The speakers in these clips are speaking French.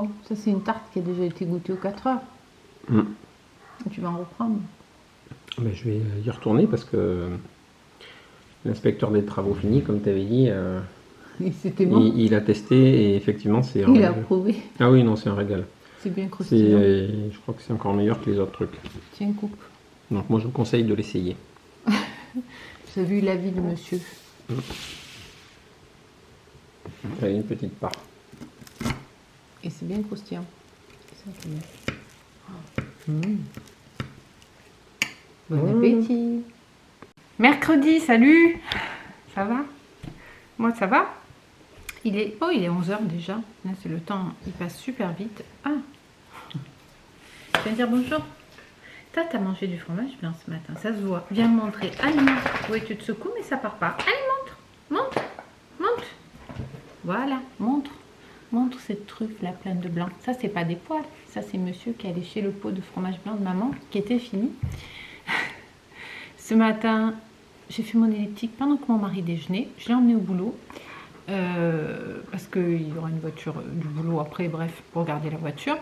bon. Ça, c'est une tarte qui a déjà été goûtée aux 4 heures. Tu vas en reprendre. Ben, je vais y retourner parce que l'inspecteur des travaux finis, comme tu avais dit, Et c'était bon. il a testé et effectivement c'est un Il a régal. approuvé. Ah oui, non, c'est un régal. C'est bien croustillant. Je crois que c'est encore meilleur que les autres trucs. Tiens, coupe. Donc moi je vous conseille de l'essayer. J'ai vu l'avis de monsieur. Allez, une petite part. Et c'est bien croustillant. C'est ça qui est bien. Bon appétit. Mercredi, salut. Ça va? Moi, ça va? Il est 11 h déjà. Là, c'est le temps, il passe super vite. Ah! Tu viens dire bonjour? T'as mangé du fromage blanc ce matin, ça se voit. Viens me montrer. Allez, montre. Oui, tu te secoues, mais ça part pas. Allez, montre. Montre. Montre. Voilà, montre. Montre cette truffe là pleine de blanc. Ça, c'est pas des poils. Ça, c'est monsieur qui a léché le pot de fromage blanc de maman qui était fini. Ce matin, j'ai fait mon elliptique pendant que mon mari déjeunait. Je l'ai emmené au boulot. Parce qu'il y aura une voiture du boulot après, bref, pour garder la voiture.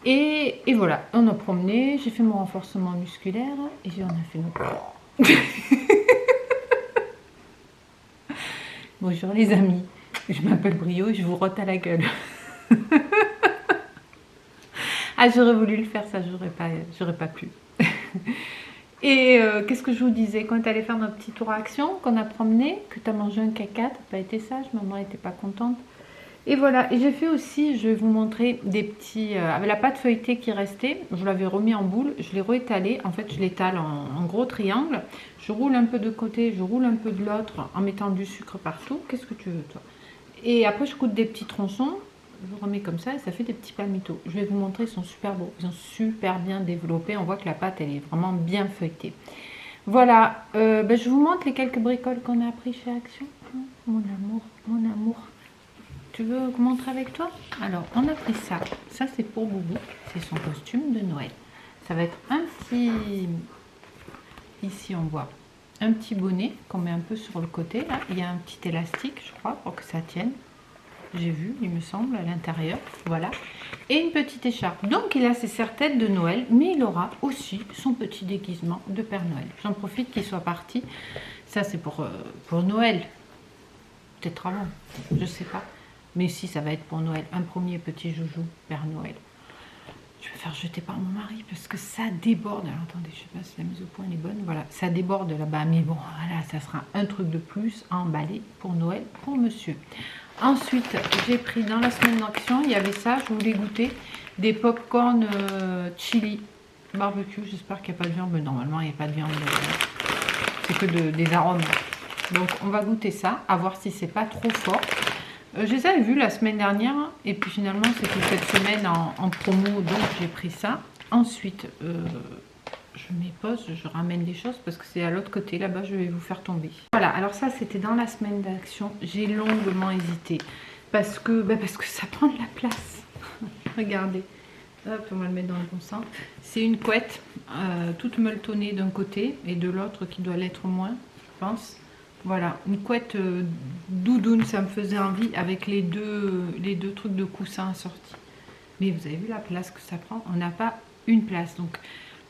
Et voilà, on a promené, j'ai fait mon renforcement musculaire et on a fait notre... Bonjour les amis, je m'appelle Brio et je vous rote à la gueule. Ah, j'aurais voulu le faire, ça, j'aurais pas pu. Et qu'est-ce que je vous disais? Quand tu allais faire notre petit tour à Action, qu'on a promené, que tu as mangé un caca, tu n'as pas été sage, maman n'était pas contente. Et voilà, et j'ai fait aussi, je vais vous montrer des petits... avec la pâte feuilletée qui restait, je l'avais remis en boule, je l'ai réétalé, en fait je l'étale en gros triangle, je roule un peu de côté, je roule un peu de l'autre en mettant du sucre partout. Qu'est-ce que tu veux toi? Et après je coupe des petits tronçons, je remets comme ça et ça fait des petits palmitos. Je vais vous montrer, ils sont super beaux, ils sont super bien développés, on voit que la pâte elle est vraiment bien feuilletée. Voilà, je vous montre les quelques bricoles qu'on a appris chez Action. Mon amour, mon amour. Tu veux montrer avec toi? Alors, on a pris ça. Ça, c'est pour Boubou. C'est son costume de Noël. Ça va être un petit... Ici, on voit un petit bonnet qu'on met un peu sur le côté. Là, il y a un petit élastique, je crois, pour que ça tienne. J'ai vu, il me semble, à l'intérieur. Voilà. Et une petite écharpe. Donc, il a ses serre-têtes de Noël, mais il aura aussi son petit déguisement de Père Noël. J'en profite qu'il soit parti. Ça, c'est pour Noël. Peut-être avant, je sais pas. Mais si, ça va être pour Noël. Un premier petit joujou, Père Noël. Je vais faire jeter par mon mari parce que ça déborde. Alors attendez, je sais pas si la mise au point est bonne. Voilà, ça déborde là-bas. Mais bon, voilà, ça sera un truc de plus à emballer pour Noël, pour monsieur. Ensuite, j'ai pris dans la semaine d'action, il y avait ça, je voulais goûter des pop-corn chili barbecue. J'espère qu'il n'y a pas de viande. Mais normalement, il n'y a pas de viande. C'est que des arômes. Donc, on va goûter ça, à voir si c'est pas trop fort. Je les avais vus la semaine dernière et puis finalement c'était cette semaine en promo, donc j'ai pris ça. Ensuite, je m'épose, je ramène des choses parce que c'est à l'autre côté, là-bas je vais vous faire tomber. Voilà, alors ça c'était dans la semaine d'action, j'ai longuement hésité parce que ça prend de la place. Regardez, hop, on va le mettre dans le bon sens. C'est une couette toute molletonnée d'un côté et de l'autre qui doit l'être moins, je pense. Voilà, une couette doudoune, ça me faisait envie avec les deux trucs de coussin assortis. Mais vous avez vu la place que ça prend? On n'a pas une place. Donc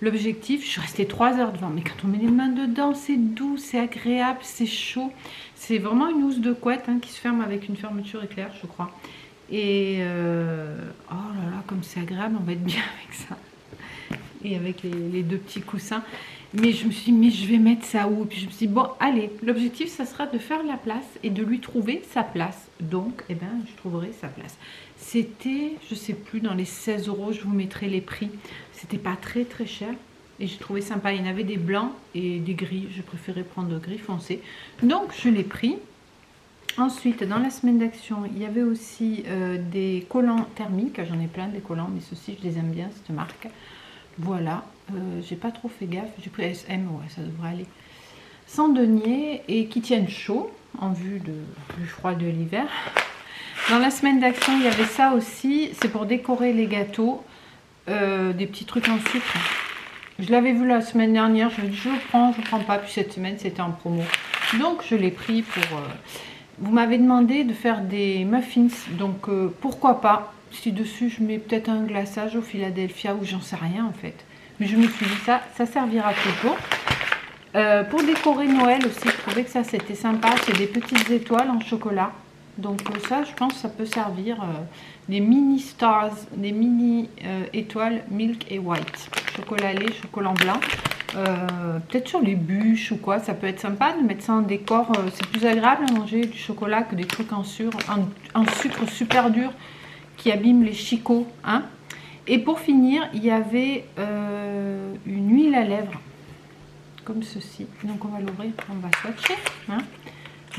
l'objectif, je suis restée 3 heures devant. Mais quand on met les mains dedans, c'est doux, c'est agréable, c'est chaud. C'est vraiment une housse de couette qui se ferme avec une fermeture éclair, je crois. Et oh là là, comme c'est agréable, on va être bien avec ça. Et avec les deux petits coussins. Mais je me suis dit, mais je vais mettre ça où? Et puis je me suis dit, bon, allez, l'objectif, ça sera de faire la place et de lui trouver sa place. Donc, eh ben, je trouverai sa place. C'était, je sais plus, dans les 16 €, je vous mettrai les prix. C'était pas très très cher. Et j'ai trouvé sympa. Il y en avait des blancs et des gris. Je préférais prendre gris foncé. Donc, je l'ai pris. Ensuite, dans la semaine d'action, il y avait aussi des collants thermiques. J'en ai plein des collants, mais ceux-ci, je les aime bien, cette marque. Voilà, j'ai pas trop fait gaffe, j'ai pris SM, ouais, ça devrait aller. Sans denier et qui tiennent chaud en vue du froid de l'hiver. Dans la semaine d'action, il y avait ça aussi, c'est pour décorer les gâteaux, des petits trucs en sucre. Je l'avais vu la semaine dernière, je me dis je prends pas, puis cette semaine c'était en promo. Donc je l'ai pris pour... Vous m'avez demandé de faire des muffins, donc pourquoi pas. si dessus je mets peut-être un glaçage au Philadelphia ou j'en sais rien en fait. Mais je me suis dit ça servira toujours. Pour décorer Noël aussi, je trouvais que ça c'était sympa. C'est des petites étoiles en chocolat. Donc ça, je pense que ça peut servir. Des mini stars, des mini étoiles milk et white. Chocolat lait, chocolat blanc. Peut-être sur les bûches ou quoi, ça peut être sympa de mettre ça en décor. C'est plus agréable à manger du chocolat que des trucs en sucre super dur qui abîment les chicots. Hein. Et pour finir, il y avait une huile à lèvres. Comme ceci. Donc on va l'ouvrir, on va swatcher. Hein.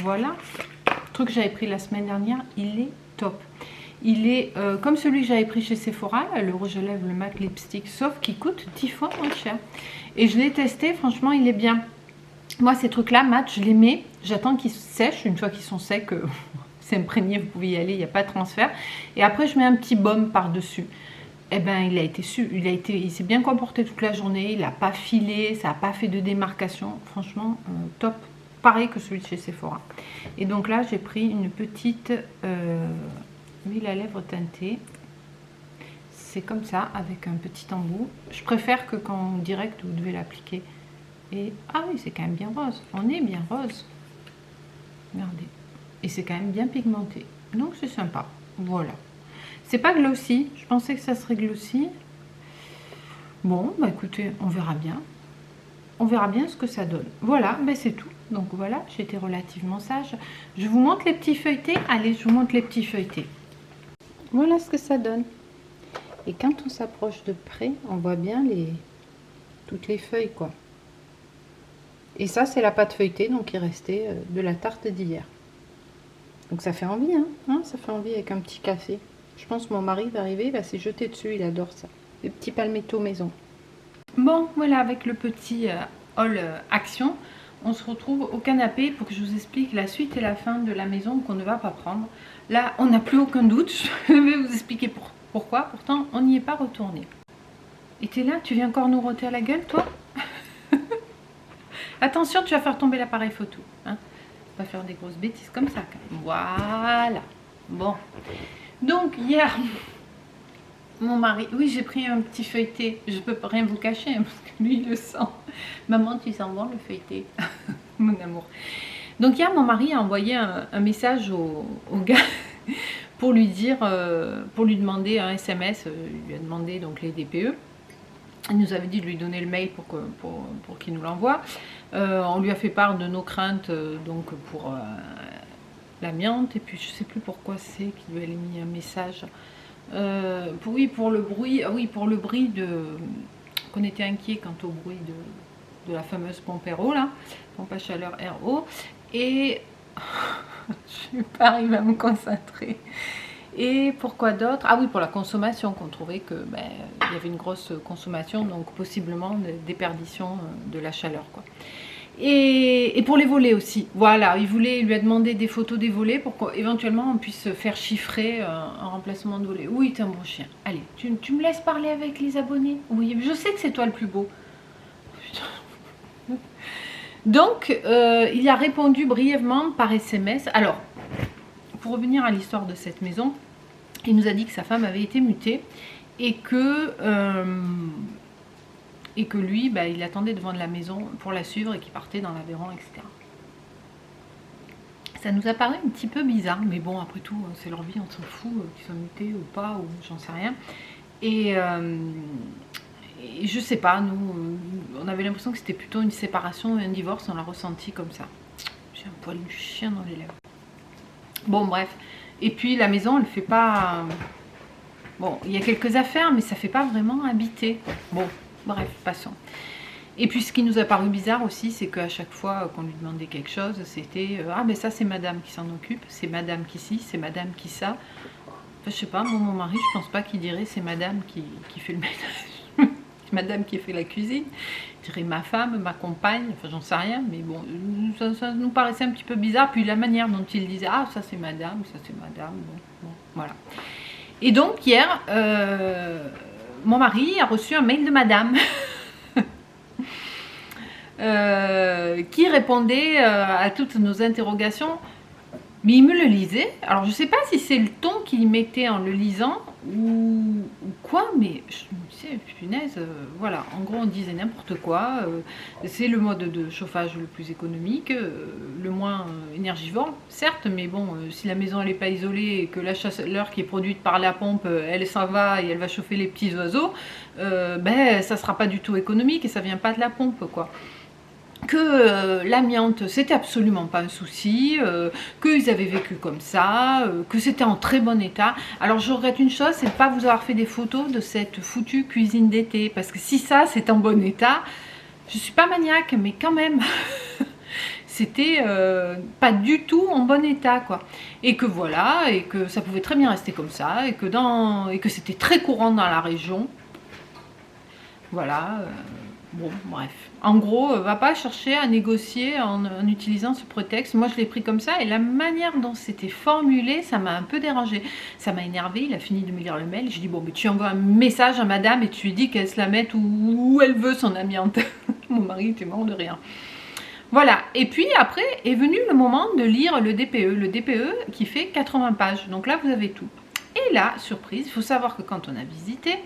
Voilà. Le truc que j'avais pris la semaine dernière, il est top. Il est comme celui que j'avais pris chez Sephora, là, le rouge à lèvres, le matte lipstick, sauf qu'il coûte 10 fois moins cher. Et je l'ai testé, franchement, il est bien. Moi, ces trucs-là, mat, je les mets, j'attends qu'ils sèchent. Une fois qu'ils sont secs, c'est imprégné, vous pouvez y aller, il n'y a pas de transfert. Et après, je mets un petit baume par-dessus. Eh ben, il s'est bien comporté toute la journée, il n'a pas filé, ça n'a pas fait de démarcation. Franchement, top. Pareil que celui de chez Sephora. Et donc là, j'ai pris une petite huile à lèvres teintée. C'est comme ça, avec un petit embout. Je préfère que quand en direct, vous devez l'appliquer. Et ah oui, c'est quand même bien rose. On est bien rose. Regardez. Et c'est quand même bien pigmenté. Donc c'est sympa. Voilà. C'est pas glossy. Je pensais que ça serait glossy. Bon, bah écoutez, on verra bien. On verra bien ce que ça donne. Voilà, ben c'est tout. Donc voilà, j'ai été relativement sage. Je vous montre les petits feuilletés. Allez, je vous montre les petits feuilletés. Voilà ce que ça donne. Et quand on s'approche de près, on voit bien toutes les feuilles, quoi. Et ça, c'est la pâte feuilletée, donc il restait de la tarte d'hier. Donc ça fait envie, hein, ça fait envie avec un petit café. Je pense que mon mari va arriver, il va s'y jeter dessus, il adore ça. Les petits palmettos maison. Bon, voilà, avec le petit haul action, on se retrouve au canapé pour que je vous explique la suite et la fin de la maison qu'on ne va pas prendre. Là, on n'a plus aucun doute, je vais vous expliquer pourquoi. Pourtant, on n'y est pas retourné. Et t'es là, tu viens encore nous roter à la gueule, toi? Attention, tu vas faire tomber l'appareil photo. Hein, on va faire des grosses bêtises comme ça. Voilà. Bon. Donc, hier, mon mari... Oui, j'ai pris un petit feuilleté. Je peux rien vous cacher, hein, parce que lui, il le sent. Maman, tu sens bon le feuilleté? Mon amour. Donc, hier, mon mari a envoyé un message au gars pour lui dire... pour lui demander un SMS. Il lui a demandé donc les DPE. Il nous avait dit de lui donner le mail pour qu'il nous l'envoie. On lui a fait part de nos craintes donc pour l'amiante. Et puis je ne sais plus pourquoi c'est qu'il lui a mis un message. Pour le bruit. Ah oui, pour le bruit qu'on était inquiet quant au bruit de la fameuse pompe RO, là. Pompe à chaleur RO. Et je ne vais pas arriver à me concentrer. Et pourquoi d'autre? Ah oui, pour la consommation, qu'on trouvait que il y avait une grosse consommation, donc possiblement des déperditions de la chaleur, quoi. Et pour les volets aussi, voilà, il lui a demandé des photos des volets pour qu'éventuellement on puisse faire chiffrer un remplacement de volet. Oui, t'es un bon chien. Allez, tu me laisses parler avec les abonnés? Oui, je sais que c'est toi le plus beau. Donc, il a répondu brièvement par SMS. Alors, pour revenir à l'histoire de cette maison, il nous a dit que sa femme avait été mutée et que lui, il attendait devant la maison pour la suivre et qu'il partait dans l'Aveyron, etc. Ça nous a paru un petit peu bizarre, mais bon, après tout, c'est leur vie, on s'en fout, qu'ils soient mutés ou pas, ou j'en sais rien. Et je sais pas, nous, on avait l'impression que c'était plutôt une séparation et un divorce, on l'a ressenti comme ça. J'ai un poil du chien dans les lèvres. Bon, bref. Et puis la maison, elle fait pas... Bon, il y a quelques affaires, mais ça fait pas vraiment habiter. Bon, bref, passons. Et puis ce qui nous a paru bizarre aussi, c'est qu'à chaque fois qu'on lui demandait quelque chose, c'était ah mais ça c'est madame qui s'en occupe, c'est madame qui ci, c'est madame qui ça. Enfin, je sais pas, mon mari, je pense pas qu'il dirait c'est madame qui fait le ménage. Madame qui fait la cuisine, je dirais ma femme, ma compagne, enfin j'en sais rien, mais bon, ça nous paraissait un petit peu bizarre. Puis la manière dont il disait, ah ça c'est madame, bon, voilà. Et donc hier, mon mari a reçu un mail de madame qui répondait à toutes nos interrogations Mais il me le lisait. Alors je sais pas si c'est le ton qu'il mettait en le lisant ou quoi, mais je me disais, punaise, voilà. En gros, on disait n'importe quoi. C'est le mode de chauffage le plus économique, le moins énergivore, certes, mais bon, si la maison elle n'est pas isolée et que la chaleur qui est produite par la pompe, elle ça va et elle va chauffer les petits oiseaux, ben ça sera pas du tout économique et ça vient pas de la pompe, quoi. Que l'amiante c'était absolument pas un souci, qu'ils avaient vécu comme ça, que c'était en très bon état. Alors je regrette une chose, c'est de ne pas vous avoir fait des photos de cette foutue cuisine d'été, parce que si ça c'est en bon état, je suis pas maniaque, mais quand même c'était pas du tout en bon état, quoi. Et que voilà, et que ça pouvait très bien rester comme ça, et que c'était très courant dans la région. Voilà. Bon, bref. En gros, va pas chercher à négocier en utilisant ce prétexte. Moi, je l'ai pris comme ça et la manière dont c'était formulé, ça m'a un peu dérangé. Ça m'a énervé. Il a fini de me lire le mail. Je dis bon, mais tu envoies un message à madame et tu lui dis qu'elle se la mette où elle veut, son amiante. Mon mari était mort de rire. Voilà. Et puis après est venu le moment de lire le DPE. Le DPE qui fait 80 pages. Donc là, vous avez tout. Et là, surprise, il faut savoir que quand on a visité,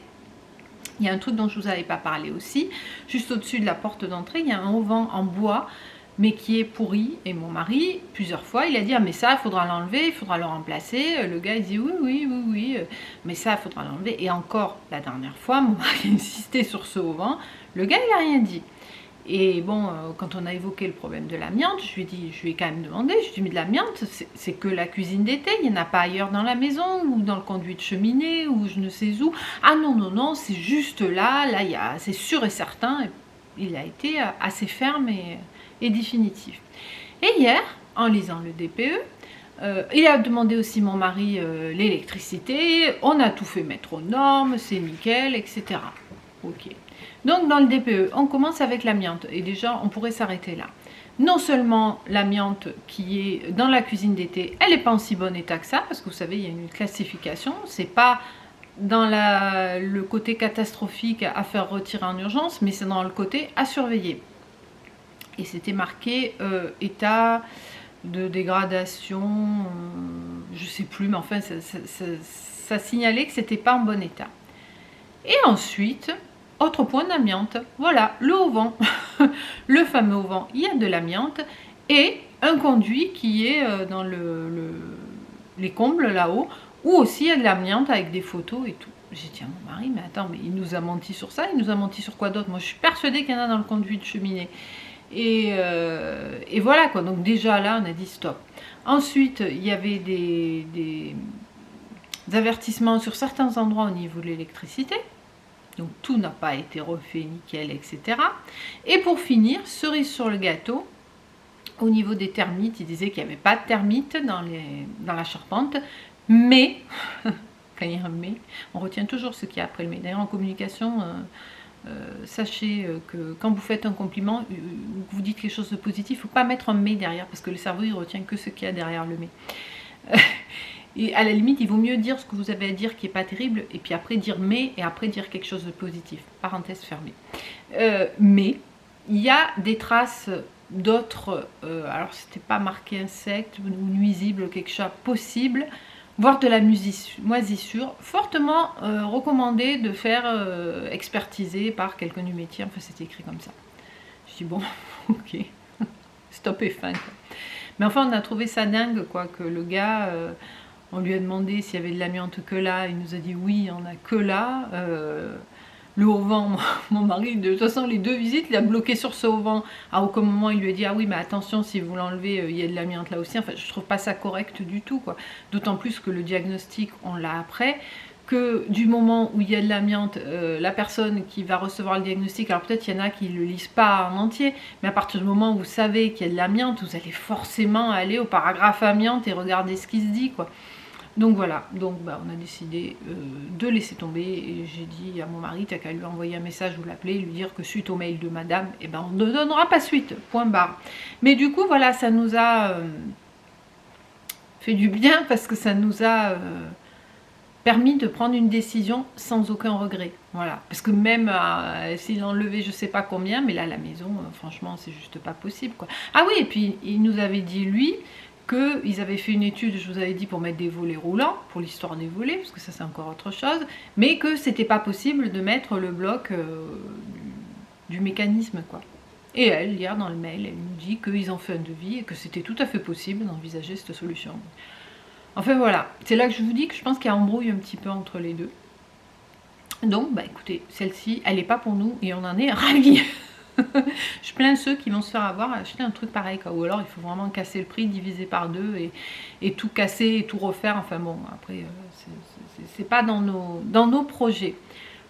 il y a un truc dont je ne vous avais pas parlé aussi. Juste au-dessus de la porte d'entrée, il y a un auvent en bois, mais qui est pourri. Et mon mari, plusieurs fois, il a dit « Ah, mais ça, il faudra l'enlever, il faudra le remplacer. » Le gars, il dit « Oui, oui, oui, oui, mais ça, il faudra l'enlever. » Et encore, la dernière fois, mon mari insistait sur ce auvent. Le gars, il n'a rien dit. Et bon, quand on a évoqué le problème de l'amiante, je lui ai quand même demandé, je lui ai dit, mais de l'amiante, c'est que la cuisine d'été, il n'y en a pas ailleurs dans la maison, ou dans le conduit de cheminée, ou je ne sais où. Ah non, non, non, c'est juste là, c'est sûr et certain. Et il a été assez ferme et définitif. Et hier, en lisant le DPE, il a demandé aussi mon mari l'électricité, on a tout fait mettre aux normes, c'est nickel, etc. Ok. Donc dans le DPE, on commence avec l'amiante et déjà on pourrait s'arrêter là. Non seulement l'amiante qui est dans la cuisine d'été, elle n'est pas en si bon état que ça, parce que vous savez, il y a une classification, c'est pas dans le côté catastrophique à faire retirer en urgence, mais c'est dans le côté à surveiller. Et c'était marqué état de dégradation, je sais plus, mais enfin ça signalait que c'était pas en bon état. Et ensuite, autre point d'amiante, voilà, le auvent, le fameux auvent, il y a de l'amiante et un conduit qui est dans les combles là-haut, où aussi il y a de l'amiante avec des photos et tout. J'ai dit à mon mari, mais attends, mais il nous a menti sur ça, il nous a menti sur quoi d'autre? Moi je suis persuadée qu'il y en a dans le conduit de cheminée. Et voilà quoi, donc déjà là on a dit stop. Ensuite il y avait des avertissements sur certains endroits au niveau de l'électricité. Donc tout n'a pas été refait nickel, etc. Et pour finir, cerise sur le gâteau, au niveau des termites, il disait qu'il n'y avait pas de termites dans la charpente, mais, quand il y a un mais, on retient toujours ce qu'il y a après le mais. D'ailleurs en communication, sachez que quand vous faites un compliment, vous dites quelque chose de positif, il ne faut pas mettre un mais derrière, parce que le cerveau il retient que ce qu'il y a derrière le mais. Et à la limite, il vaut mieux dire ce que vous avez à dire qui n'est pas terrible, et puis après dire mais, et après dire quelque chose de positif. Parenthèse fermée. Mais, il y a des traces d'autres, alors c'était pas marqué insectes ou nuisibles, quelque chose possible, voire de la moisissure, fortement recommandé de faire expertiser par quelqu'un du métier. Enfin, c'était écrit comme ça. Je dis bon, ok, stop et fin. Quoi. Mais enfin, on a trouvé ça dingue, quoi, que le gars... on lui a demandé s'il y avait de l'amiante que là, il nous a dit oui, il n'y en a que là. Le auvent, mon mari, de toute façon, les deux visites, il a bloqué sur ce auvent. À aucun moment, il lui a dit ah oui, mais attention, si vous l'enlevez, il y a de l'amiante là aussi. Enfin, je trouve pas ça correct du tout, quoi. D'autant plus que le diagnostic, on l'a après. Que du moment où il y a de l'amiante, la personne qui va recevoir le diagnostic, alors peut-être il y en a qui ne le lisent pas en entier, mais à partir du moment où vous savez qu'il y a de l'amiante, vous allez forcément aller au paragraphe amiante et regarder ce qui se dit, quoi. Donc voilà, donc bah, on a décidé de laisser tomber et j'ai dit à mon mari, t'as qu'à lui envoyer un message ou l'appeler, lui dire que suite au mail de madame, eh ben, on ne donnera pas suite, point barre. Mais du coup, voilà, ça nous a fait du bien parce que ça nous a permis de prendre une décision sans aucun regret. Voilà, parce que même s'il enlevait je sais pas combien, mais là, la maison, franchement, c'est juste pas possible, quoi. Ah oui, et puis il nous avait dit, lui, qu'ils avaient fait une étude, je vous avais dit, pour mettre des volets roulants, pour l'histoire des volets, parce que ça c'est encore autre chose, mais que c'était pas possible de mettre le bloc du mécanisme, quoi. Et elle, hier dans le mail, elle nous dit qu'ils ont fait un devis et que c'était tout à fait possible d'envisager cette solution. Enfin voilà, c'est là que je vous dis que je pense qu'il y a embrouille un petit peu entre les deux. Donc, bah écoutez, celle-ci, elle n'est pas pour nous et on en est ravis. Je plains ceux qui vont se faire avoir à acheter un truc pareil, quoi. Ou alors il faut vraiment casser le prix, diviser par deux et tout casser et tout refaire. Enfin bon, après, c'est pas dans nos projets.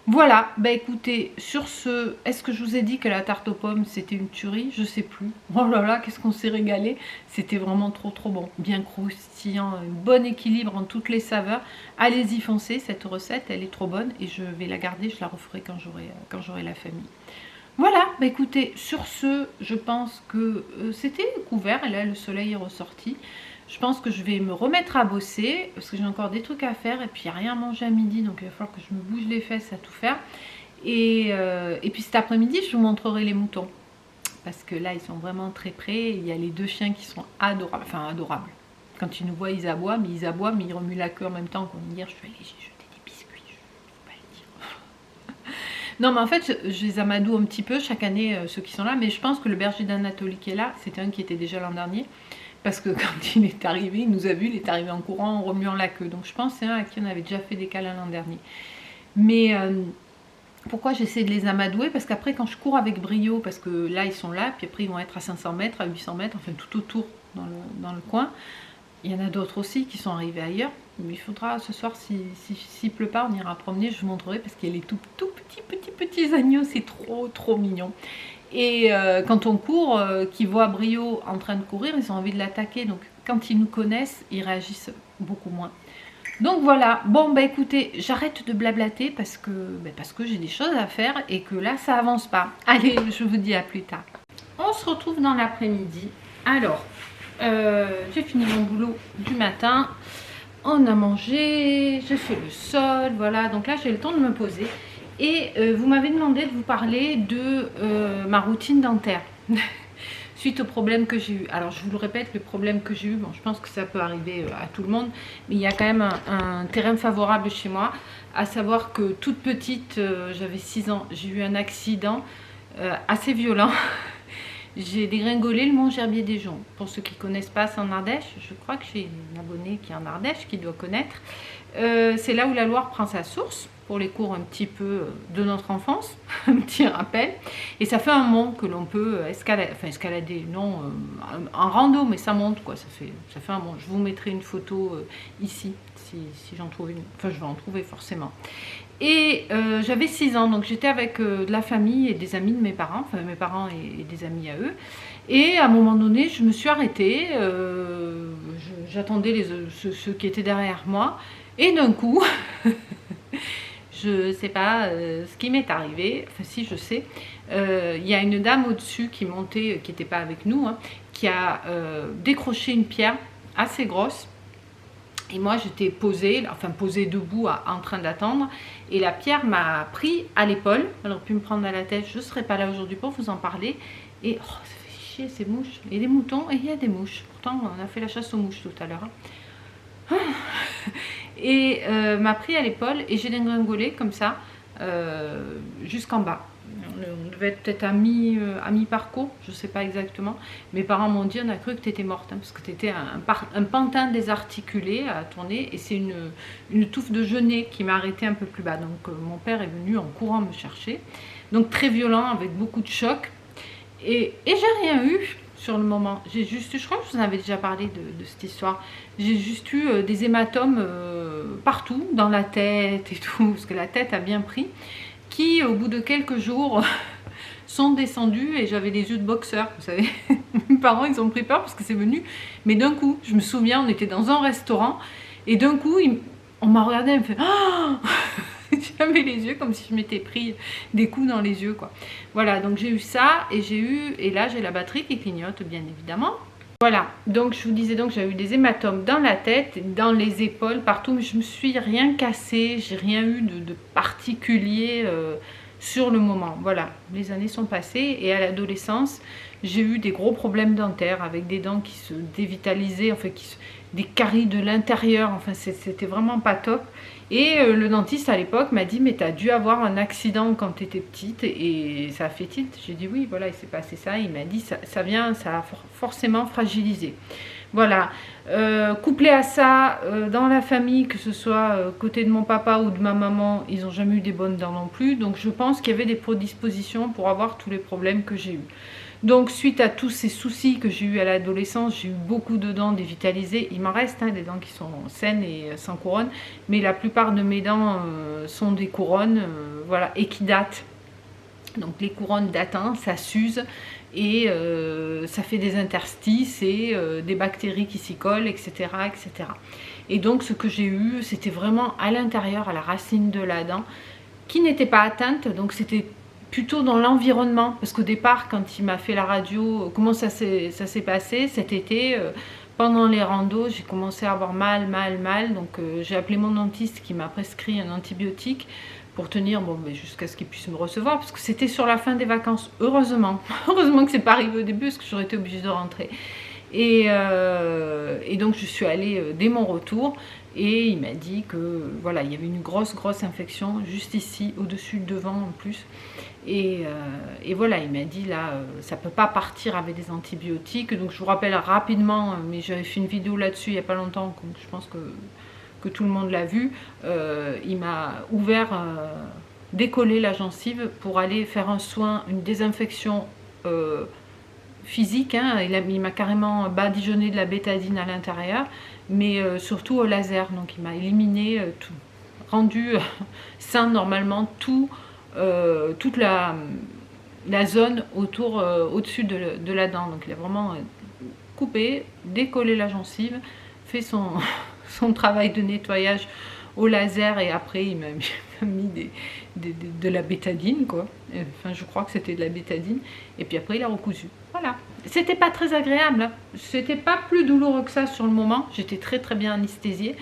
Voilà, bah écoutez, sur ce, est-ce que je vous ai dit que la tarte aux pommes c'était une tuerie? Je sais plus. Oh là là, qu'est-ce qu'on s'est régalé. C'était vraiment trop bon, bien croustillant, un bon équilibre en toutes les saveurs. Allez-y, foncez, cette recette elle est trop bonne et je vais la garder, je la referai quand j'aurai la famille. Voilà, bah écoutez, sur ce, je pense que c'était couvert et là le soleil est ressorti. Je pense que je vais me remettre à bosser parce que j'ai encore des trucs à faire et puis il n'y a rien à manger à midi, donc il va falloir que je me bouge les fesses à tout faire. Et puis cet après-midi, je vous montrerai les moutons parce que là, ils sont vraiment très près. Il y a les deux chiens qui sont adorables, enfin adorables. Quand ils nous voient, ils aboient, mais ils remuent la queue en même temps qu'on hier. Je suis allée, j'ai jeté des biscuits, je ne peux pas le dire. Non, mais en fait, je les amadoue un petit peu chaque année, ceux qui sont là, mais je pense que le berger d'Anatolie qui est là, c'était un qui était déjà l'an dernier. Parce que quand il est arrivé, il nous a vus, il est arrivé en courant, en remuant la queue. Donc je pense que c'est un à qui on avait déjà fait des câlins l'an dernier. Mais pourquoi j'essaie de les amadouer? Parce qu'après quand je cours avec brio, parce que là ils sont là, puis après ils vont être à 500 mètres, à 800 mètres, enfin tout autour dans le coin. Il y en a d'autres aussi qui sont arrivés ailleurs. Mais il faudra ce soir, s'il pleut pas, on ira promener, je vous montrerai parce qu'il y a les tout petits agneaux, c'est trop mignon. Et quand on court, qu'ils voient Brio en train de courir, ils ont envie de l'attaquer. Donc quand ils nous connaissent, ils réagissent beaucoup moins. Donc voilà, bon bah écoutez, j'arrête de blablater parce que j'ai des choses à faire et que là ça avance pas. Allez, je vous dis à plus tard. On se retrouve dans l'après-midi. Alors, j'ai fini mon boulot du matin. On a mangé, j'ai fait le sol, voilà. Donc là j'ai le temps de me poser. Et vous m'avez demandé de vous parler de ma routine dentaire suite au problème que j'ai eu. Alors je vous le répète, le problème que j'ai eu, bon, je pense que ça peut arriver à tout le monde, mais il y a quand même un terrain favorable chez moi, à savoir que toute petite, j'avais 6 ans, j'ai eu un accident assez violent. J'ai dégringolé le mont Gerbier-des-Joncs. Pour ceux qui ne connaissent pas, c'est en Ardèche. Je crois que j'ai une abonnée qui est en Ardèche, qui doit connaître. C'est là où la Loire prend sa source, pour les cours un petit peu de notre enfance, un petit rappel. Et ça fait un mont que l'on peut escalader, non, en rando, mais ça monte, quoi. Ça fait un mont. Je vous mettrai une photo ici, si j'en trouve une. Enfin, je vais en trouver forcément. Et j'avais 6 ans, donc j'étais avec de la famille et des amis de mes parents, enfin mes parents et des amis à eux. Et à un moment donné, je me suis arrêtée, j'attendais ceux qui étaient derrière moi. Et d'un coup, je ne sais pas ce qui m'est arrivé, enfin si je sais, il y a une dame au-dessus qui montait, qui n'était pas avec nous, hein, qui a décroché une pierre assez grosse. Et moi j'étais posée debout en train d'attendre. Et la pierre m'a pris à l'épaule. Elle aurait pu me prendre à la tête, je ne serais pas là aujourd'hui pour vous en parler. Et oh, ça fait chier ces mouches. Et des moutons, et il y a des mouches. Pourtant on a fait la chasse aux mouches tout à l'heure. Hein. Et m'a pris à l'épaule et j'ai dégringolé comme ça jusqu'en bas. On devait être peut-être à mi-parcours, je ne sais pas exactement. Mes parents m'ont dit, on a cru que tu étais morte, hein, parce que tu étais un pantin désarticulé à tourner. Et c'est une touffe de genêt qui m'a arrêté un peu plus bas. Donc mon père est venu en courant me chercher. Donc très violent, avec beaucoup de choc. Et j'ai rien eu sur le moment. J'ai juste eu, je crois que je vous en avais déjà parlé de cette histoire. J'ai juste eu des hématomes partout, dans la tête et tout, parce que la tête a bien pris, qui au bout de quelques jours sont descendus et j'avais des yeux de boxeur, vous savez. Mes parents ils ont pris peur parce que c'est venu, mais d'un coup, je me souviens, on était dans un restaurant et d'un coup, on m'a regardé, elle me fait ah. J'avais les yeux comme si je m'étais pris des coups dans les yeux, quoi. Voilà, donc j'ai eu ça et là j'ai la batterie qui clignote bien évidemment. Voilà, donc je vous disais donc j'avais eu des hématomes dans la tête, dans les épaules, partout, mais je me suis rien cassé, j'ai rien eu de particulier. sur le moment. Voilà, les années sont passées et à l'adolescence, j'ai eu des gros problèmes dentaires avec des dents qui se dévitalisaient, enfin des caries de l'intérieur, enfin c'était vraiment pas top. Et le dentiste à l'époque m'a dit mais tu as dû avoir un accident quand tu étais petite et ça a fait tilt. J'ai dit oui, voilà, il s'est passé ça. Il m'a dit ça a forcément fragilisé. Voilà, couplé à ça, dans la famille, que ce soit côté de mon papa ou de ma maman, ils n'ont jamais eu des bonnes dents non plus. Donc je pense qu'il y avait des prédispositions pour avoir tous les problèmes que j'ai eus. Donc suite à tous ces soucis que j'ai eu à l'adolescence, j'ai eu beaucoup de dents dévitalisées. Il m'en reste des dents qui sont saines et sans couronne, mais la plupart de mes dents sont des couronnes, voilà, et qui datent. Donc les couronnes datent, ça s'use et ça fait des interstices et des bactéries qui s'y collent, etc., etc. Et donc ce que j'ai eu, c'était vraiment à l'intérieur, à la racine de la dent, qui n'était pas atteinte, donc c'était plutôt dans l'environnement, parce qu'au départ, quand il m'a fait la radio, comment ça s'est passé cet été, pendant les randos, j'ai commencé à avoir mal, donc j'ai appelé mon dentiste qui m'a prescrit un antibiotique pour tenir jusqu'à ce qu'il puisse me recevoir, parce que c'était sur la fin des vacances, heureusement, heureusement que c'est pas arrivé au début, parce que j'aurais été obligée de rentrer. Et donc je suis allée dès mon retour et il m'a dit que voilà, il y avait une grosse infection juste ici, au-dessus, devant en plus. Et voilà, il m'a dit là, ça peut pas partir avec des antibiotiques. Donc je vous rappelle rapidement, mais j'avais fait une vidéo là-dessus il n'y a pas longtemps, donc je pense que tout le monde l'a vu. Il m'a ouvert, décollé la gencive pour aller faire un soin, une désinfection physique, hein. Il m'a carrément badigeonné de la bétadine à l'intérieur, mais surtout au laser. Donc il m'a éliminé tout, rendu sain normalement toute la zone autour, au-dessus de la dent. Donc il a vraiment coupé, décollé la gencive, fait son travail de nettoyage au laser et après il m'a mis de la bétadine, quoi. Enfin, je crois que c'était de la bétadine. Et puis après, il a recousu. Voilà. C'était pas très agréable, hein. C'était pas plus douloureux que ça sur le moment. J'étais très bien anesthésiée.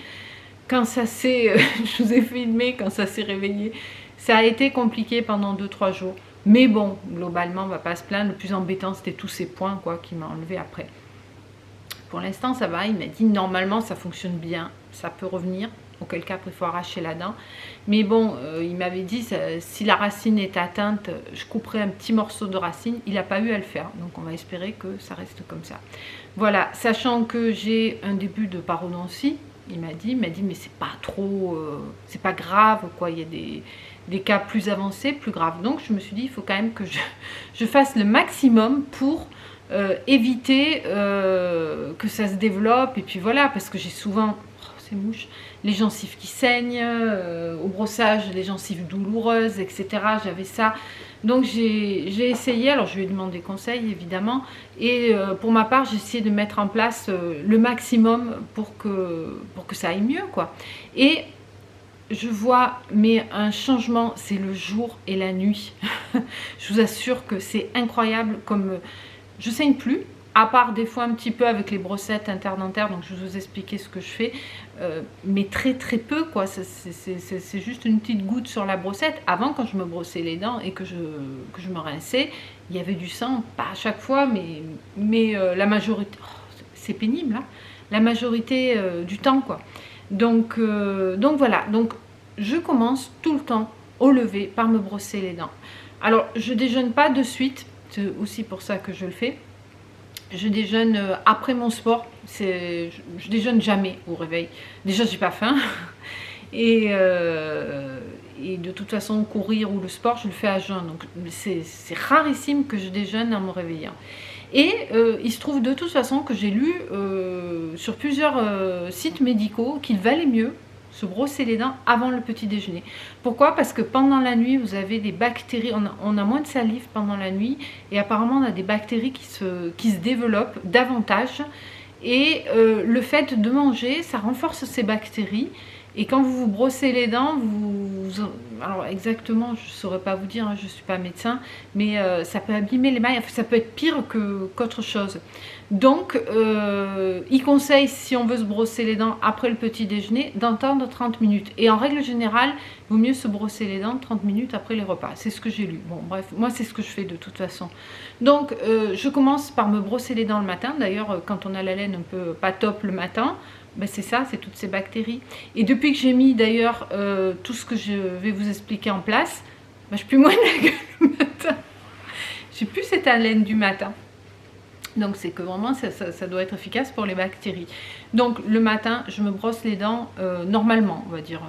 Quand ça s'est... je vous ai filmé quand ça s'est réveillé. Ça a été compliqué pendant 2-3 jours. Mais bon, globalement, on va pas se plaindre. Le plus embêtant, c'était tous ces points, quoi, qui m'a enlevé après. Pour l'instant, ça va. Il m'a dit, normalement, ça fonctionne bien. Ça peut revenir. Auquel cas, après, il faut arracher la dent. Mais bon, il m'avait dit, si la racine est atteinte, je couperai un petit morceau de racine. Il n'a pas eu à le faire. Donc, on va espérer que ça reste comme ça. Voilà, sachant que j'ai un début de parodontie, il m'a dit, mais c'est pas trop, c'est pas grave, quoi. Il y a des cas plus avancés, plus graves. Donc, je me suis dit, il faut quand même que je fasse le maximum pour éviter que ça se développe. Et puis voilà, parce que j'ai souvent... ces mouches, les gencives qui saignent, au brossage, les gencives douloureuses, etc. J'avais ça. Donc j'ai essayé, alors je lui ai demandé conseil évidemment, et pour ma part j'ai essayé de mettre en place le maximum pour que ça aille mieux, quoi. Et je vois, mais un changement, c'est le jour et la nuit. Je vous assure que c'est incroyable, comme je saigne plus. À part des fois un petit peu avec les brossettes interdentaires, donc je vais vous expliquer ce que je fais, mais très peu, quoi. C'est juste une petite goutte sur la brossette. Avant, quand je me brossais les dents et que je me rinçais, il y avait du sang, pas à chaque fois, mais la majorité, c'est pénible, hein, la majorité du temps, quoi. Donc voilà, donc je commence tout le temps au lever par me brosser les dents. Alors je déjeune pas de suite, c'est aussi pour ça que je le fais. Je déjeune après mon sport, je déjeune jamais au réveil. Déjà, j'ai pas faim. Et de toute façon, courir ou le sport, je le fais à jeun. Donc, c'est rarissime que je déjeune en me réveillant. Et il se trouve de toute façon que j'ai lu sur plusieurs sites médicaux qu'il valait mieux se brosser les dents avant le petit déjeuner. Pourquoi? Parce que pendant la nuit, vous avez des bactéries, on a moins de salive pendant la nuit, et apparemment on a des bactéries qui se développent davantage, et le fait de manger, ça renforce ces bactéries, et quand vous vous brossez les dents, alors exactement, je ne saurais pas vous dire, hein, je ne suis pas médecin, mais ça peut abîmer les mailles, enfin, ça peut être pire qu'autre chose. Donc, il conseille, si on veut se brosser les dents après le petit déjeuner, d'entendre 30 minutes. Et en règle générale, il vaut mieux se brosser les dents 30 minutes après les repas. C'est ce que j'ai lu. Bon, bref, moi, c'est ce que je fais de toute façon. Donc, je commence par me brosser les dents le matin. D'ailleurs, quand on a la laine un peu pas top le matin, ben c'est ça, c'est toutes ces bactéries. Et depuis que j'ai mis d'ailleurs tout ce que je vais vous expliquer en place, ben, je pue moins la gueule le matin. J'ai plus cette haleine du matin. Donc c'est que vraiment ça doit être efficace pour les bactéries. Donc le matin, je me brosse les dents normalement, on va dire.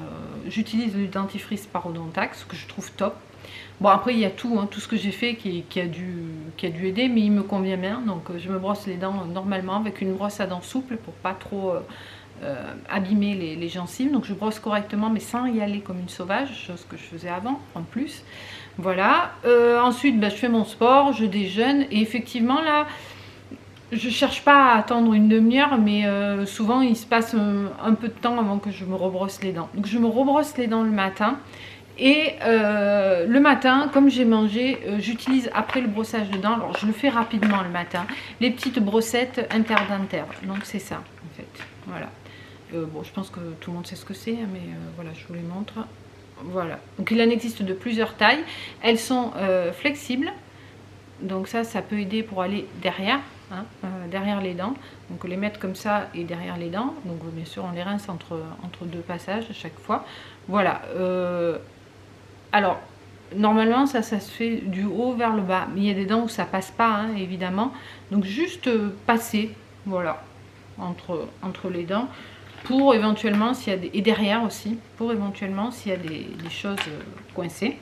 J'utilise le dentifrice Parodontax, que je trouve top. Bon après il y a tout, hein, tout ce que j'ai fait qui a dû aider, mais il me convient bien. Donc je me brosse les dents normalement avec une brosse à dents souple pour pas trop abîmer les gencives. Donc je brosse correctement mais sans y aller comme une sauvage, chose que je faisais avant en plus. Voilà. Ensuite ben, je fais mon sport, je déjeune et effectivement là... Je cherche pas à attendre une demi-heure, mais souvent il se passe un peu de temps avant que je me rebrosse les dents. Donc je me rebrosse les dents le matin. Et le matin, comme j'ai mangé, j'utilise après le brossage de dents, alors je le fais rapidement le matin, les petites brossettes interdentaires. Donc c'est ça en fait. Voilà. Bon, je pense que tout le monde sait ce que c'est, hein, mais voilà, je vous les montre. Voilà. Donc il en existe de plusieurs tailles. Elles sont flexibles. Donc ça peut aider pour aller derrière. Hein, derrière les dents, donc les mettre comme ça et derrière les dents, donc bien sûr on les rince entre deux passages à chaque fois. Voilà. Alors normalement ça se fait du haut vers le bas, mais il y a des dents où ça passe pas, hein, évidemment, donc juste passer, voilà, entre les dents pour éventuellement s'il y a et derrière aussi, pour éventuellement s'il y a des choses coincées.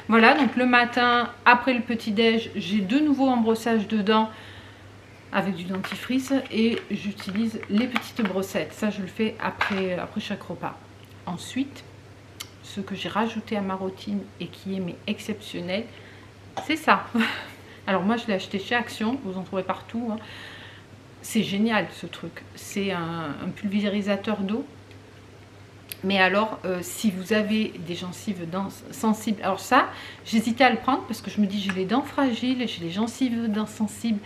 Voilà, donc le matin, après le petit-déj, j'ai de nouveau un brossage de dents avec du dentifrice et j'utilise les petites brossettes. Ça, je le fais après chaque repas. Ensuite, ce que j'ai rajouté à ma routine et qui est mais exceptionnel, c'est ça. Alors moi, je l'ai acheté chez Action, vous en trouvez partout. Hein. C'est génial ce truc. C'est un pulvérisateur d'eau. Mais alors, si vous avez des gencives sensibles, alors ça, j'hésitais à le prendre parce que je me dis j'ai les dents fragiles, j'ai les gencives sensibles,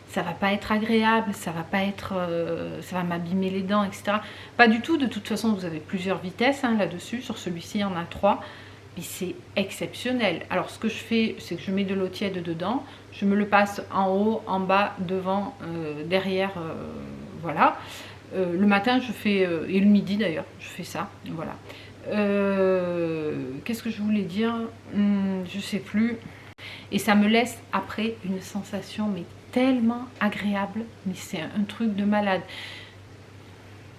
ça va pas être agréable, ça va pas être, ça va m'abîmer les dents, etc. Pas du tout. De toute façon, vous avez plusieurs vitesses hein, là-dessus. Sur celui-ci, il y en a 3. Mais c'est exceptionnel. Alors, ce que je fais, c'est que je mets de l'eau tiède dedans. Je me le passe en haut, en bas, devant, derrière, voilà. Le matin je fais, et le midi d'ailleurs, je fais ça, voilà. Qu'est-ce que je voulais dire, je sais plus. Et ça me laisse après une sensation mais tellement agréable, mais c'est un truc de malade.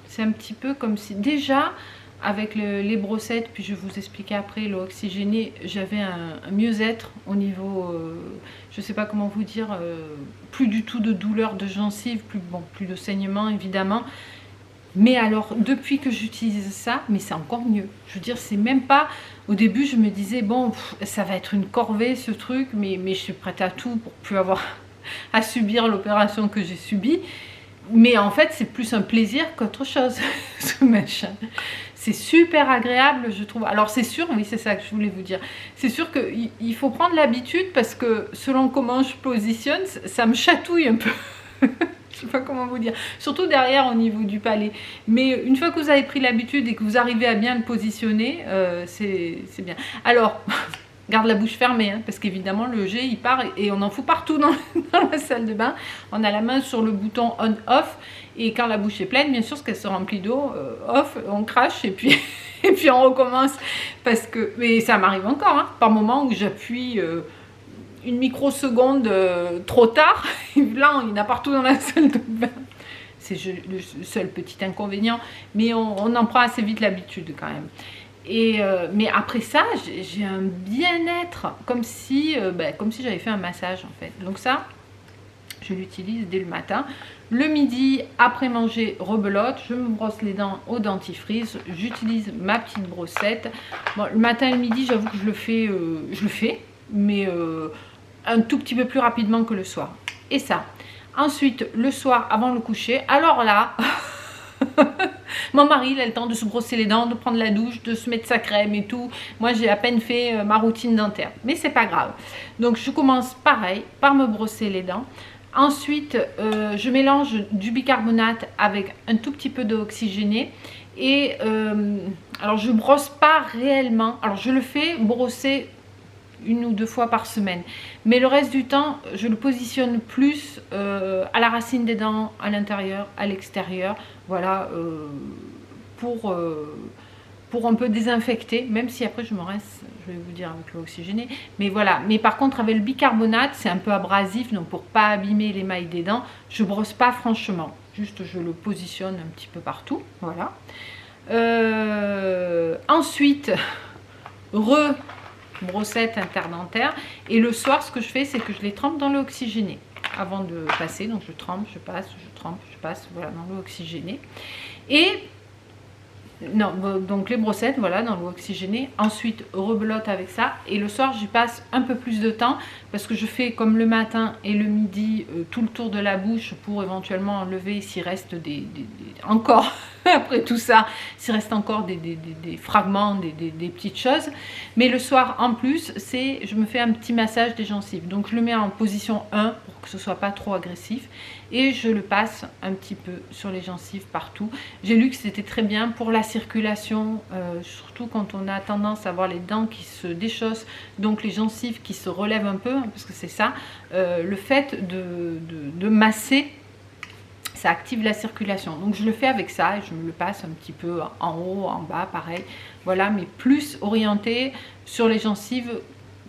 C'est un petit peu comme si déjà avec les brossettes, puis je vais vous expliquer après l'eau oxygénée, j'avais un mieux-être au niveau, je sais pas comment vous dire, plus du tout de douleur de gencive, plus de saignement évidemment. Mais alors depuis que j'utilise ça, mais c'est encore mieux. Je veux dire, c'est même pas, au début je me disais bon ça va être une corvée ce truc, mais je suis prête à tout pour plus avoir à subir l'opération que j'ai subie. Mais en fait c'est plus un plaisir qu'autre chose ce machin. C'est super agréable je trouve. Alors c'est sûr, oui c'est ça que je voulais vous dire. C'est sûr qu'il faut prendre l'habitude parce que selon comment je positionne, ça me chatouille un peu. Je sais pas comment vous dire. Surtout derrière au niveau du palais. Mais une fois que vous avez pris l'habitude et que vous arrivez à bien le positionner, c'est bien. Alors... Garde la bouche fermée, hein, parce qu'évidemment le jet il part et on en fout partout dans la salle de bain. On a la main sur le bouton on-off et quand la bouche est pleine, bien sûr, parce qu'elle se remplit d'eau, off, on crache et puis, et puis on recommence. Parce que, mais ça m'arrive encore, hein, par moment où j'appuie une microseconde trop tard, et là il y en a partout dans la salle de bain. C'est le seul petit inconvénient, mais on en prend assez vite l'habitude quand même. Mais après ça, j'ai un bien-être comme si j'avais fait un massage en fait. Donc ça, je l'utilise dès le matin. Le midi, après manger, rebelote, je me brosse les dents au dentifrice. J'utilise ma petite brossette. Bon, le matin et le midi, j'avoue que je le fais, mais un tout petit peu plus rapidement que le soir. Et ça. Ensuite, le soir, avant le coucher, alors là... Mon mari, il a le temps de se brosser les dents, de prendre la douche, de se mettre sa crème et tout. Moi, j'ai à peine fait ma routine dentaire. Mais c'est pas grave. Donc, je commence pareil, par me brosser les dents. Ensuite, je mélange du bicarbonate avec un tout petit peu d'eau oxygénée. Et alors, je brosse pas réellement. Alors, je le fais brosser 1 ou 2 fois par semaine. Mais le reste du temps, je le positionne plus à la racine des dents, à l'intérieur, à l'extérieur. Voilà, pour un peu désinfecter, même si après je me reste, je vais vous dire, avec l'eau oxygénée. Mais voilà, mais par contre avec le bicarbonate, c'est un peu abrasif, donc pour pas abîmer l'émail des dents, je brosse pas franchement. Juste je le positionne un petit peu partout, voilà. Ensuite, brossette interdentaire. Et le soir, ce que je fais, c'est que je les trempe dans l'eau oxygénée avant de passer. Donc je trempe, je passe, je trempe, je passe, voilà, dans l'eau oxygénée. Et non, donc les brossettes, voilà, dans l'eau oxygénée. Ensuite, rebelote avec ça. Et le soir, j'y passe un peu plus de temps parce que je fais comme le matin et le midi tout le tour de la bouche pour éventuellement enlever s'il reste encore, après tout ça, s'il reste encore des fragments, des petites choses. Mais le soir, en plus, je me fais un petit massage des gencives. Donc, je le mets en position 1 pour que ce soit pas trop agressif. Et je le passe un petit peu sur les gencives partout. J'ai lu que c'était très bien pour la circulation, surtout quand on a tendance à avoir les dents qui se déchaussent, donc les gencives qui se relèvent un peu, parce que c'est ça, le fait de masser, ça active la circulation. Donc je le fais avec ça et je me le passe un petit peu en haut, en bas, pareil. Voilà, mais plus orienté sur les gencives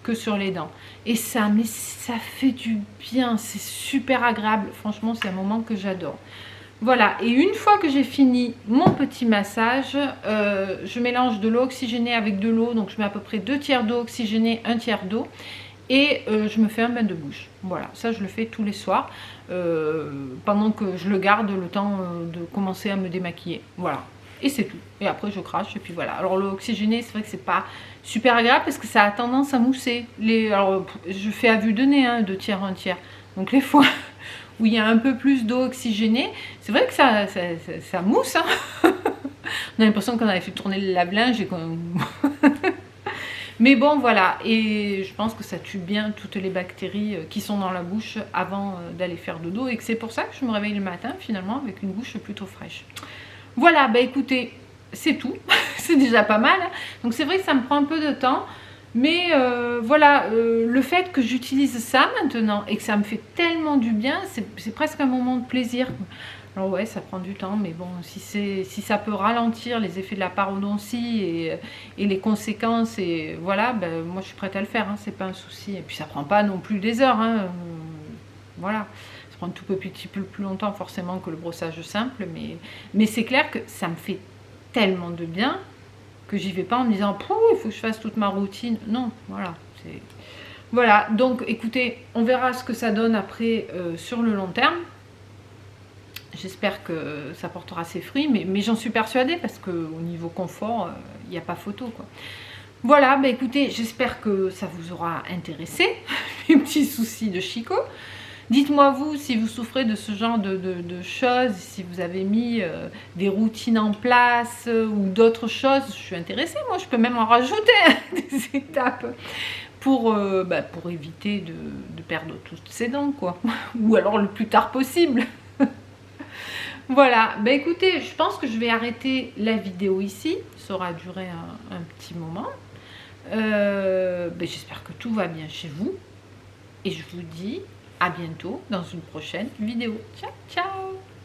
que sur les dents. Et ça, mais ça fait du bien, c'est super agréable. Franchement, c'est un moment que j'adore. Voilà, et une fois que j'ai fini mon petit massage, je mélange de l'eau oxygénée avec de l'eau. Donc je mets à peu près 2 tiers d'eau oxygénée, 1 tiers d'eau. Et je me fais un bain de bouche. Voilà, ça je le fais tous les soirs. Pendant que je le garde le temps de commencer à me démaquiller. Voilà. Et c'est tout. Et après je crache et puis voilà. Alors l'eau oxygénée, c'est vrai que c'est pas super agréable parce que ça a tendance à mousser. Alors je fais à vue de nez, hein, 2 tiers, 1 tiers. Donc les fois où il y a un peu plus d'eau oxygénée, c'est vrai que ça mousse. Hein. On a l'impression qu'on avait fait tourner le lave-linge et qu'on... Mais bon, voilà, et je pense que ça tue bien toutes les bactéries qui sont dans la bouche avant d'aller faire dodo, et que c'est pour ça que je me réveille le matin, finalement, avec une bouche plutôt fraîche. Voilà, bah écoutez, c'est tout, c'est déjà pas mal. Hein. Donc c'est vrai que ça me prend un peu de temps, mais voilà, le fait que j'utilise ça maintenant, et que ça me fait tellement du bien, c'est presque un moment de plaisir. Alors ouais, ça prend du temps, mais bon, si ça peut ralentir les effets de la parodontie et les conséquences, et voilà, ben, moi je suis prête à le faire, hein, c'est pas un souci. Et puis ça prend pas non plus des heures, hein, voilà. Ça prend un tout petit peu plus longtemps forcément que le brossage simple, mais c'est clair que ça me fait tellement de bien que j'y vais pas en me disant « il faut que je fasse toute ma routine ». Non, voilà, c'est... Voilà, donc écoutez, on verra ce que ça donne après sur le long terme. J'espère que ça portera ses fruits, mais j'en suis persuadée parce qu'au niveau confort, il n'y a pas photo, quoi. Voilà, bah écoutez, j'espère que ça vous aura intéressé, mes petits soucis de Chico. Dites-moi vous si vous souffrez de ce genre de choses, si vous avez mis des routines en place ou d'autres choses. Je suis intéressée, moi je peux même en rajouter des étapes pour éviter de perdre toutes ses dents, quoi. Ou alors le plus tard possible. Voilà, bah écoutez, je pense que je vais arrêter la vidéo ici. Ça aura duré un petit moment. J'espère que tout va bien chez vous. Et je vous dis à bientôt dans une prochaine vidéo. Ciao, ciao!